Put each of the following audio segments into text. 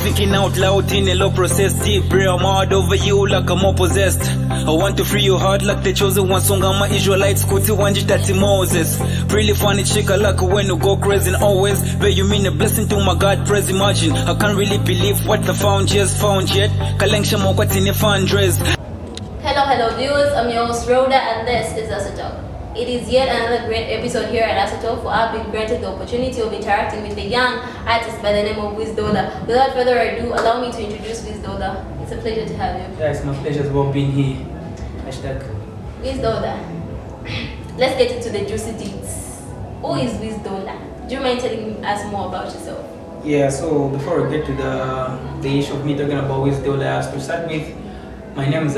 thinking out loud in a low process. Deep brain, I'm hard over you like I'm all possessed. I want to free your heart like the chosen one. Song I'm Israelites, kuti wanji tati Moses. Really funny chick, I like when you go crazy and always. Where you mean a blessing to my God, praise imagine. I can't really believe what I found yet. Kalengsha mokwati fundraise. Hello viewers, I'm your host Rhoda and this is Assetto. It is yet another great episode here at Assetto, for I've been granted the opportunity of interacting with a young artist by the name of Wiz Dollar. Without further ado, allow me to introduce Wiz Dollar. It's a pleasure to have you. Yeah, it's my pleasure as well being here. Hashtag. Wiz Dollar. Let's get into the juicy deeds. Who is Wiz Dollar? Do you mind telling us more about yourself? Yeah, so before we get to the issue of me talking about Wiz Dollar, to start with, my name is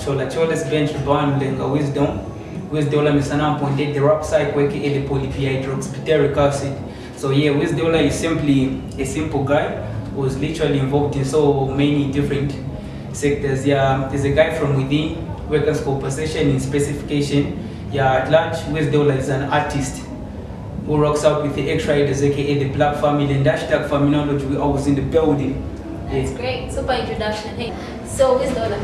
Chola's Bench Born Lenga Wisdom. Wiz Dollar Misana appointed the rap psych aka the polyphydroxybutyric acid. So yeah, Wiz Dollar is simply a simple guy who's literally involved in so many different sectors. Yeah, there's a guy from within, workers compensation in specification. Yeah, at large, Wiz Dollar is an artist who rocks out with the X-Riders aka the Black Family, and hashtag terminology we always in the building. That's great, super introduction. Hey, so Wiz Dollar.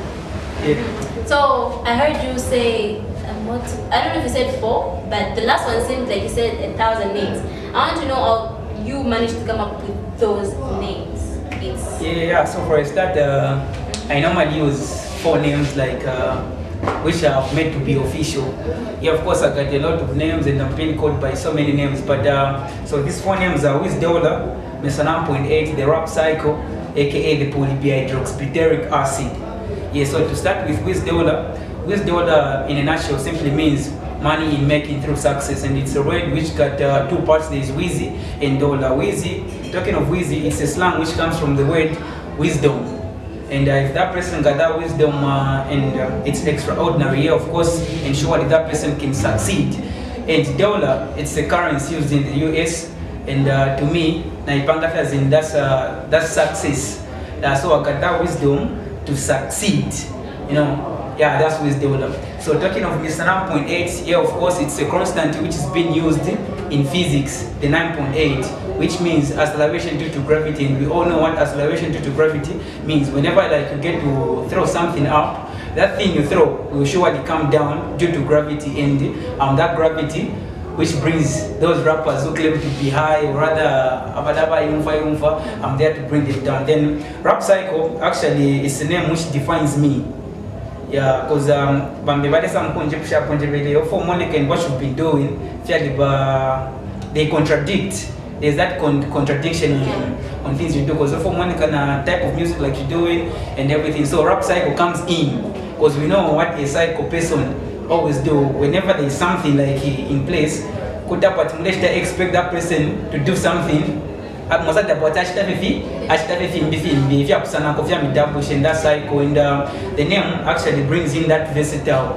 Yeah. So I heard you say, I don't know if you said 4, but the last one seems like you said 1,000 names. I want to know how you managed to come up with those names. Yeah. So for a start, I normally use 4 names like which are meant to be official. Yeah, of course I got a lot of names and I'm being called by so many names. But so these 4 names are Wiz Dollar, Mesanam.8, the rap cycle, aka the polyphydroxybutyric acid. Yeah, so to start with Wiz Dollar in a nutshell simply means money in making through success, and it's a word which got 2 parts. There's Wizzy and Dollar. Wizzy, talking of Wizzy, it's a slang which comes from the word wisdom, and if that person got that wisdom and it's extraordinary, yeah, of course, ensure that person can succeed. And Dollar, it's a currency used in the US, and to me, as in that's success. So I got that wisdom to succeed, you know. Yeah, that's Wiz Dollar. So talking of Mr. 9.8, yeah, of course, it's a constant which is being used in physics, the 9.8, which means acceleration due to gravity, and we all know what acceleration due to gravity means. Whenever like you get to throw something up, that thing you throw will surely come down due to gravity, and that gravity which brings those rappers who claim to be high, or rather abadaba yumfa, I'm there to bring them down. Then rap cycle actually is a name which defines me. Yeah, because for Monica and what you've been doing, they contradict. There's that contradiction on things you do. Because for Monica, type of music like you're doing and everything. So rap cycle comes in because we know what a psycho person always do. Whenever there's something like in place, could expect that person to do something. And that cycle, and the name actually brings in that versatile,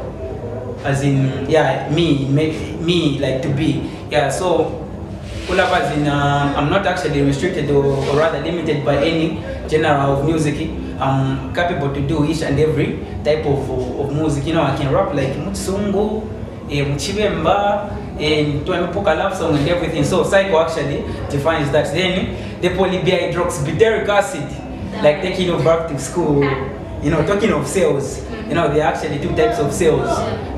as in me like to be. Yeah, so as in I'm not actually restricted or rather limited by any genre of music. I'm capable to do each and every type of music. You know, I can rap like Mutsungu, Mchibemba, and to a love song and everything. So psycho actually defines that. Then the polyphydroxybutyric acid, like taking you back to school, you know, talking of cells, you know, there are actually 2 types of cells.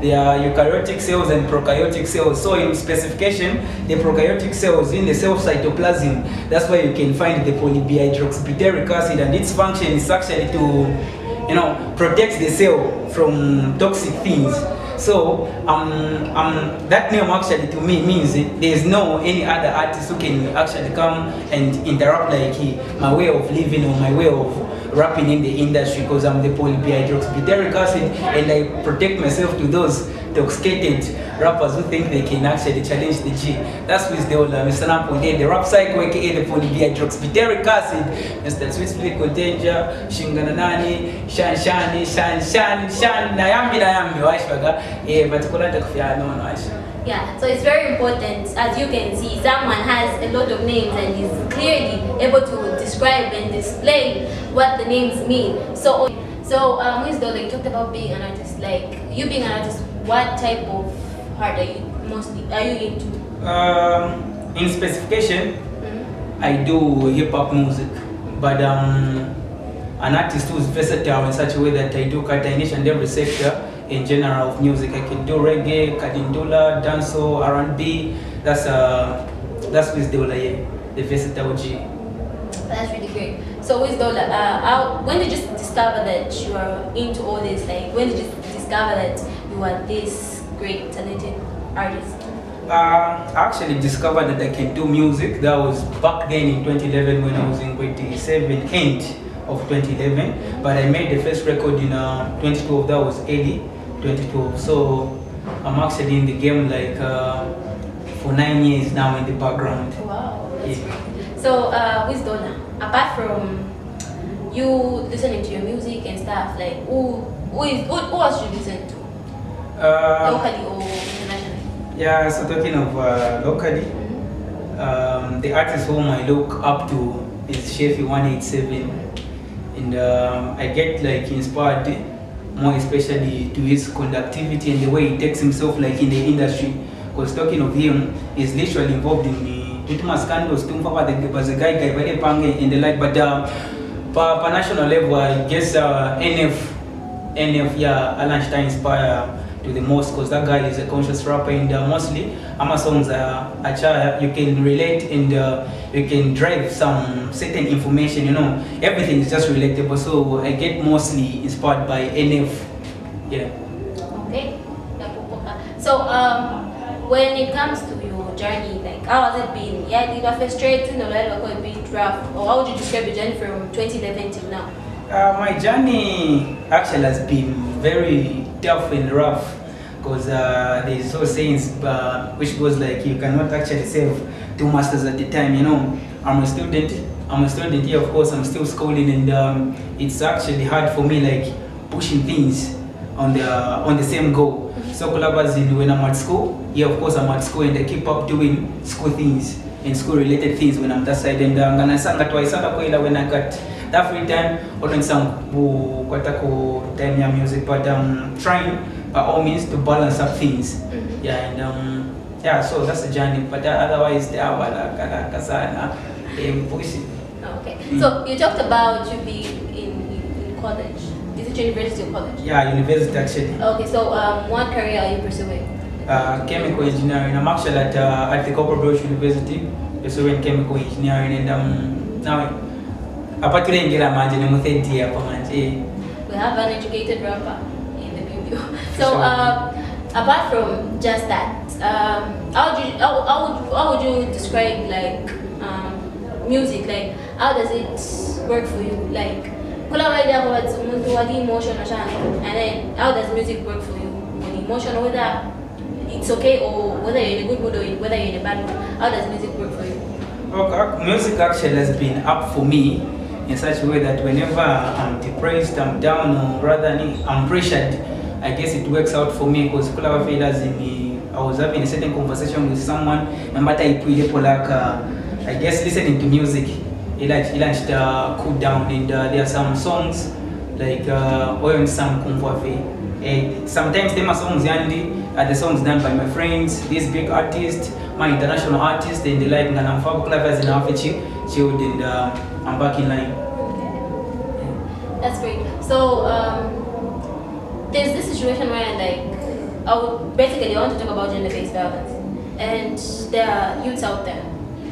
There are eukaryotic cells and prokaryotic cells. So in specification, the prokaryotic cells in the cell cytoplasm, that's where you can find the polyphydroxybutyric acid, and its function is actually to, you know, protect the cell from toxic things. So that name actually to me means there's no any other artist who can actually come and interrupt like my way of living or my way of rapping in the industry, because I'm the polyphydroxybutyric acid, and I protect myself to those intoxicated rappers who think they can actually challenge the G. That's Wiz Dollar, Mr. 9.8, the rap cycle aka the polyphydroxybutyric acid, Mr. Sweet Split Danger, Shingananani, Shan Nayambi, Washbaga, but no. Yeah, so it's very important. As you can see, someone has a lot of names and is clearly able to describe and display what the names mean. So Wiz Dollar, you talked about being an artist. Like, you being an artist, what type of art are you into? In specification, I do hip-hop music. but an artist who's versatile in such a way that I do cut in each and every sector in general of music. I can do reggae, kadindula, dancehall, R&B. That's Wiz Dollar, yeah, the versatile G. That's really great. So Wiz Dollar, when did you discover that you are into all this? Like, when did you discover that you are this great, talented artist? I actually discovered that I can do music. That was back then in 2011 when I was in grade 7, end of 2011. But I made the first record in 2012. That was early 2012. So I'm actually in the game like for 9 years now in the background. Wow, that's great. So Wiz Dollar, apart from you listening to your music and stuff, like who else you listen to? Locally or internationally? Yeah, so talking of locally, the artist whom I look up to is Shefi 187, and I get like inspired more especially to his conductivity and the way he takes himself like in the industry. Because talking of him, he's literally involved in the scandals, the guy and the like. But per national level, I guess NF, yeah, Alan Stein inspire to the most, because that guy is a conscious rapper, and mostly our songs are you can relate, and you can drive some certain information, you know, everything is just relatable. So I get mostly inspired by NF. Yeah. Okay. So when it comes to your journey, like how has it been? Yeah, did you frustrate or a bit rough, or how would you describe your journey from 2011 till now? My journey actually has been very tough and rough, because there's so sayings which goes like you cannot actually save 2 masters at the time. You know, I'm a student here, of course. I'm still schooling, and it's actually hard for me like pushing things on the same goal. So when I'm at school, yeah, of course I'm at school, and I keep up doing school things and school related things when I'm that side, and when I got that free time, I don't sound time your music, but trying by all means to balance up things. Yeah, and yeah, so that's the journey. But otherwise, they are pushing. Okay. So you talked about you being in college. Is it university or college? Yeah, university actually. Okay, so what career are you pursuing? Chemical engineering. I'm actually at the Corporate University pursuing chemical engineering, and now apart from we have an educated rapper in the video. So apart from just that, how would you describe like music? Like how does it work for you? Like emotion, and then how does music work for you? With emotion, whether it's okay or whether you're in a good mood or whether you're in a bad mood, how does music work for you? Okay, music actually has been up for me in such a way that whenever I'm depressed, I'm down, or rather I'm pressured, I guess it works out for me, because I was having a certain conversation with someone, and I guess listening to music, it cool down, and there are some songs like sometimes them are songs are the songs done by my friends, these big artists, my international artists, and the like, and I'm clavers and chilled, and I'm back in line. That's great. So there's this situation where like I want to talk about gender-based violence, and there are youths out there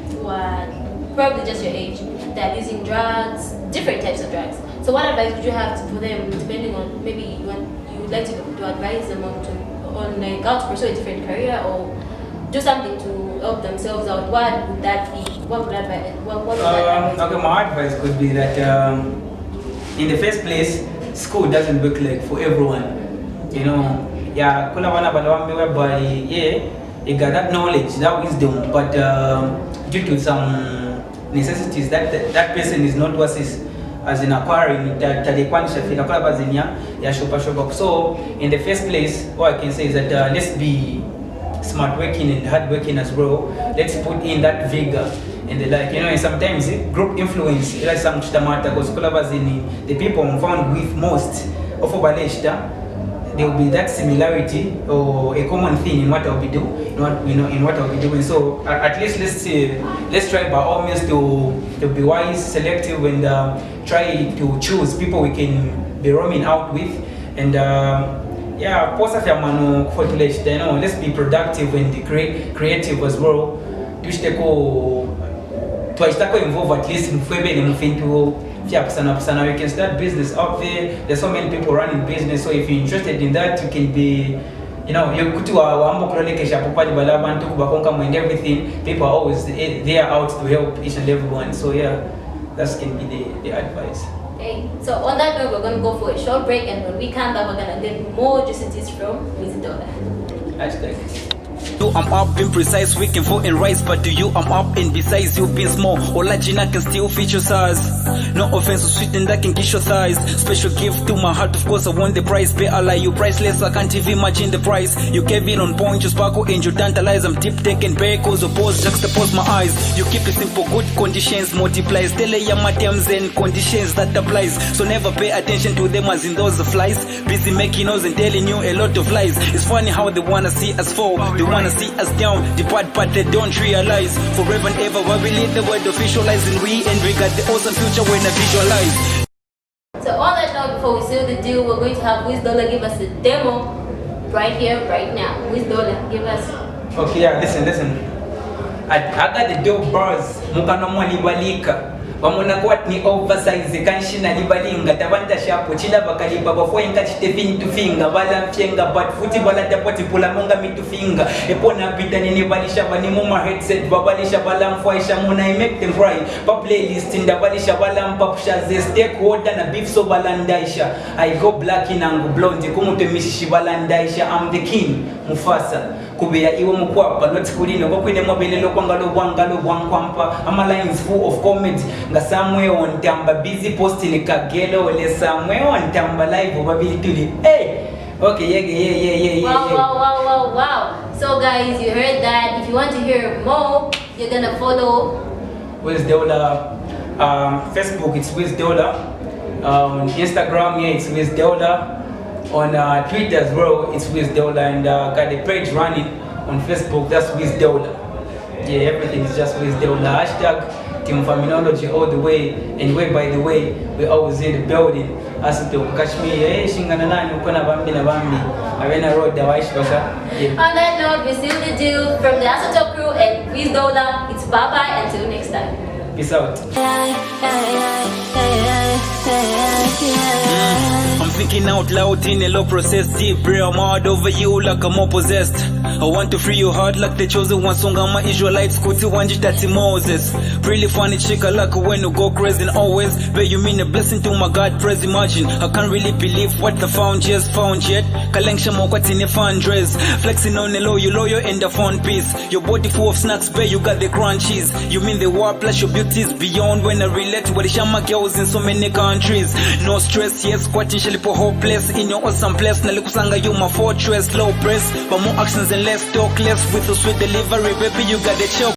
who are probably just your age that are using drugs, different types of drugs. So what advice would you have for them, depending on maybe you would like to advise them on like how to pursue a different career or do something to help themselves out? What would that be? What would advice? Okay, my advice could be that in the first place, school doesn't work like for everyone. You know, yeah, whereby you got that knowledge, that wisdom, but due to some necessities that person is not what is as in acquiring that so in the first place, what I can say is that let's be smart working and hard working as well. Let's put in that vigor and the like, you know, and sometimes group influence like some chitamata, because the people I'm found with most of there will be that similarity or a common thing in what I'll be doing. In what I'll be doing. So at least let's try by all means to be wise, selective, and try to choose people we can be roaming out with. And yeah, let's be productive and creative as well. Involved at least you can start business out there. There's so many people running business, so if you're interested in that, you can be, you could do and everything. People are always there out to help each and everyone. So yeah, that can be the advice. Okay, so on that note, we're going to go for a short break, and when we come back, we're going to get more juices from Wiz Dollar. I'm up being precise, we can fall and rise, but to you I'm up and besides you've been small. Olajina can still fit your size. No offense to sweet and that can kiss your thighs. Special gift to my heart, of course I want the price. Pay ally you priceless, I can't even imagine the price. You gave it on point, you sparkle and you tantalize. I'm deep taken back, cause oppose, juxtapose my eyes. You keep it simple, good conditions multiplies. Tell ya my terms and conditions that applies. So never pay attention to them as in those flies. Busy making noise and telling you a lot of lies. It's funny how they wanna see us fall, they wanna see us down, depart but they don't realize. Forever and ever where we live, the word officializing we, and we got the awesome future when I visualize. So on that note, before we seal the deal, we're going to have Wiz Dollar give us a demo right here, right now. Wiz Dollar, give us. Okay, yeah, listen. I got the dope bars. Mukano libalika. Wamona kwat ni oversize kanshina libalinga tabanta shapo chila bakalipa bafo inka chitefin to finger bala mchenga but futi bala tapoti pula monga mitu finger epona pita nini balisha bani muma headset babalisha bala mfuaisha muna I make them cry pa playlist inda balisha bala mpapsha ze stakeholder na beef so balandaisha I go black in and blonde kumute mishishi balandaisha I'm the king Mufasa kubeya iwo mukwapa not kulino bokwine mobile lo kwangalo bwangalo bwankwampa ama lines full of comedy nga somewhere on tamba busy posting kagelo le somewhere on tamba live babili tuli okay yeah. Wow. So guys, you heard that. If you want to hear more, you're gonna follow Wiz Dollar. Facebook it's Wiz Dollar. On Instagram it's Wiz Dollar. On Twitter as well it's Wiz Dollar, and got the page running on Facebook, that's Wiz Dollar. Yeah, everything is just Wiz Dollar. # Team Faminology all the way. And by the way, we're always in the building. As to catch me, shingana nani ukona bambi na bambi. Avena Rhoda waishi baka. On that note, we seal the deal from the Asatop crew and Wiz Dollar. It's bye-bye until next time. Peace out. I'm thinking out loud in a low process, deep brain, I'm hard over you like I'm all possessed. I want to free your heart like the chosen one song. I'm Israelites, kuti wanji tati Moses. Really funny chick, I like when you go crazy and always. But you mean a blessing to my God, praise imagine. I can't really believe what I found yet. Kalengsha mokwat in a fundraise. Flexing on the low, you loyal and the fun piece. Your body full of snacks, but you got the crunchies. You mean the war plus your beauty's beyond when I relate to what the shama girls in so many countries. No stress, yes, squatting shalipo hopeless. In your awesome place, nalikusanga you my fortress. Low press, but more actions and less talk, less with a sweet delivery, baby, you got the chill.